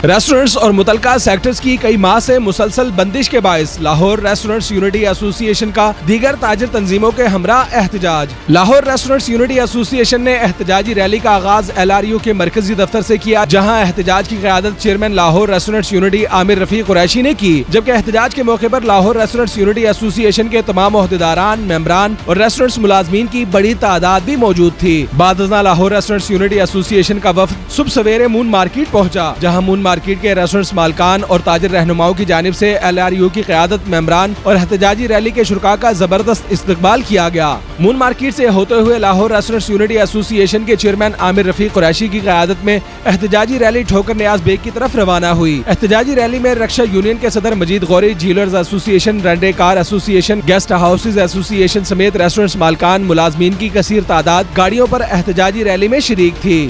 Restaurants और मुतलका sectors की कई माह से मुसलसल बंदिश के बायस लाहौर रेस्टोरेंट्स यूनिटी एसोसिएशन का दीगर ताजिर तंजीमों के हमरा एहतजाज। लाहौर रेस्टोरेंट्स यूनिटी एसोसिएशन ने एहतजाजी रैली का आगाज LRU के मरकजी दफ्तर से किया, जहां एहतजाज की क़यादत chairman Lahore restaurants unity Amir Rafiq Qureshi ने की। जबकि एहतजाज के मौके पर लाहौर रेस्टोरेंट्स यूनिटी एसोसिएशन के तमाम ओहदेदारान, मेंबरान और रेस्टोरेंट्स मुलाजमीन की बड़ी तादाद भी मौजूद थी। बादजना लाहौर रेस्टोरेंट्स यूनिटी एसोसिएशन का वफद सुबह सवेरे मून मार्केट पहुंचा, जहां मून मार्केट के रेस्टोरेंट्स मालकान और ताजिर रहनुमाओं की जानिब से LRU की क़यादत, मेंबरान और एहतजाजी रैली के शुरका का जबरदस्त इस्तकबाल किया गया। मून मार्केट से होते हुए लाहौर रेस्टोरेंट्स यूनिटी एसोसिएशन के चेयरमैन आमिर रफीक कुरैशी की क़यादत में एहतजाजी रैली ठोकर नियाज बेग की तरफ रवाना हुई। एहतजाजी रैली में रक्षा यूनियन के सदर मजीद गौरी, जीलर्स association, rent a car association, guest houses association समेत रेस्टोरेंट्स मालकान, मुलाजमीन की कसीर तादाद गाड़ियों पर एहतजाजी रैली में शरीक थी।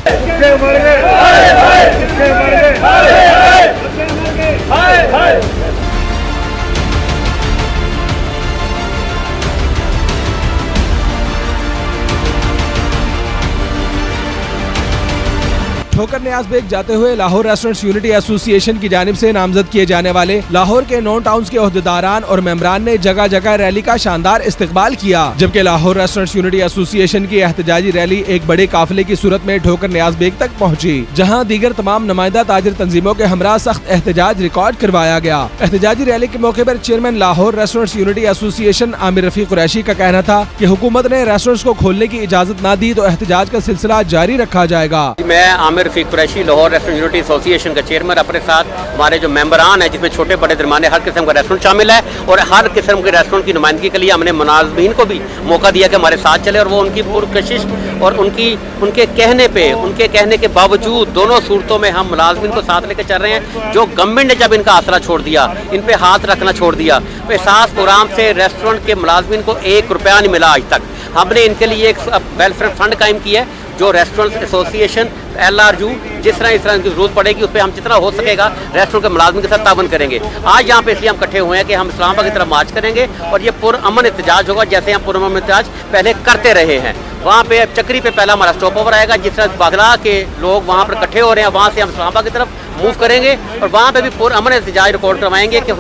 ठोकर नियाज बेग जाते हुए लाहौर रेस्टोरेंट्स यूनिटी एसोसिएशन की जानिब से नामजद किए जाने वाले लाहौर के 9 टाउन्स के ओहदेदारान और मेंबरान ने जगह जगह रैली का शानदार इस्तकबाल किया। जबकि लाहौर रेस्टोरेंट्स यूनिटी एसोसिएशन की एहतजाजी रैली एक बड़े काफिले की सूरत में ठोकर नियाज बेग तक पहुंची, जहां दीगर तमाम नुमाइंदा ताजिर तंजीमों के हमरा सख्त एहतजाज रिकॉर्ड करवाया गया। एहतजाजी रैली के मौके पर chairman Lahore restaurants unity association Aamir Rafiq Qureshi का कहना था कि हुकूमत ने रेस्टोरेंट्स को खोलने की इजाजत न दी तो एहतजाज का सिलसिला जारी रखा जाएगा। मैं Aamir Rafiq Qureshi, Lahore restaurant unity association का चेयरमैन, अपने साथ हमारे जो मेंबरान हैं, जिसमें छोटे बड़े दरमियाने हर किस्म का रेस्टोरेंट शामिल है, और हर किस्म के रेस्टोरेंट की नुमाइंदगी के लिए हमने मुलाजमीन को भी मौका दिया कि हमारे साथ चले, और वो उनकी पुरकशिश और उनके कहने के बावजूद दोनों सूरतों में हम मुलाजमीन को साथ लेकर चल रहे हैं। जो गवर्नमेंट ने जब इनका आसरा छोड़ दिया, इन पे हाथ रखना छोड़ दिया, तो एहसास प्रोग्राम से रेस्टोरेंट के मुलाजमीन को 1 रुपया नहीं मिला आज तक। हमने इनके लिए एक वेलफेयर फंड कायम किया है, जो रेस्टोरेंट एसोसिएशन LRU जिस तरह इस तरह की जरूरत पड़ेगी उस पर हम जितना हो सकेगा रेस्टोरेंट के मुलाजमिन के साथ तावन करेंगे। आज यहाँ पे इसलिए हम इकट्ठे हुए हैं कि हम इस्लामाबाद की तरफ मार्च करेंगे और ये पुरअमन एहतजाज होगा, जैसे हम पुरअमन एहतजाज पहले करते रहे हैं। वहाँ पे चक्री पे पहला हमारा स्टॉप ओवर आएगा, जिस तरह बागला के लोग वहाँ पर इकट्ठे हो रहे हैं, वहाँ से हम इस्लामाबाद की तरफ मूव करेंगे और वहाँ पे भी पुरअमन एहतजाज रिकॉर्ड करवाएंगे कि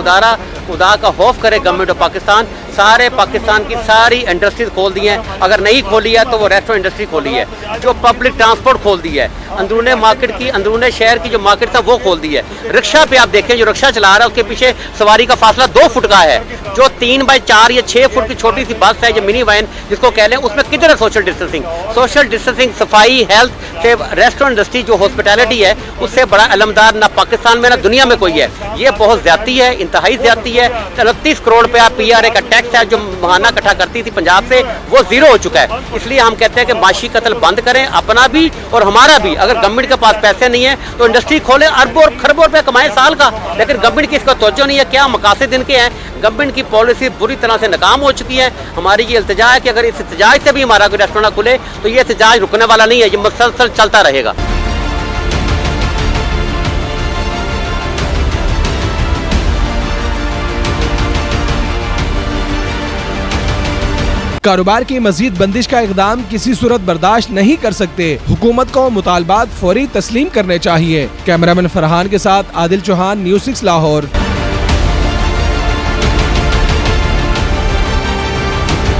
खुदा का खौफ करे गवर्नमेंट ऑफ पाकिस्तान। सारे पाकिस्तान की सारी इंडस्ट्रीज खोल दी हैं, अगर नहीं खोली है तो वो रेस्टोरेंट इंडस्ट्री खोली है, जो पब्लिक ट्रांसपोर्ट खोल दी है, अंदरूने शहर की जो मार्केट था वो खोल दी है। रिक्शा पे आप देखें, जो रिक्शा चला रहा है उसके पीछे सवारी का फासला 2 फुट का है, जो 3 बाई 4 या 6 फुट की छोटी सी बस है, जो मिनी वैन जिसको कह लें, उसमें किधर सोशल डिस्टेंसिंग, सफाई, हेल्थ से रेस्टोरेंट इंडस्ट्री जो हॉस्पिटैलिटी है उससे बड़ा अलमदार ना पाकिस्तान में ना दुनिया में कोई है। ये बहुत ज्यादती है, इंतहाई ज्यादती है। 39 करोड़ रुपया PRA का टैक्स है जो महाना इकट्ठा करती थी पंजाब से, वो जीरो हो चुका है। इसलिए हम कहते हैं कि माशी कत्ल बंद करें, अपना भी और हमारा भी। अगर गवर्नमेंट के पास पैसे नहीं है तो इंडस्ट्री खोले, अरबों और खरबों रुपए कमाए साल का, लेकिन गवर्नमेंट की इसका तवज्जो नहीं है। क्या मकासद इनके हैं? गवर्नमेंट की पॉलिसी बुरी तरह से नाकाम हो चुकी है। हमारी ये इल्तिजा है कि अगर इस इल्तिजाज से भी हमारा कोई रेस्टोरेंट खुले तो ये इल्तिजाज रुकने वाला नहीं है, ये मुसलसल चलता रहेगा। कारोबार की मजीद बंदिश का इकदाम किसी सूरत बर्दाश्त नहीं कर सकते। हुकूमत को मुतालबात फौरी तस्लीम करने चाहिए। कैमरामैन फरहान के साथ आदिल चौहान, न्यूज़ 6 लाहौर।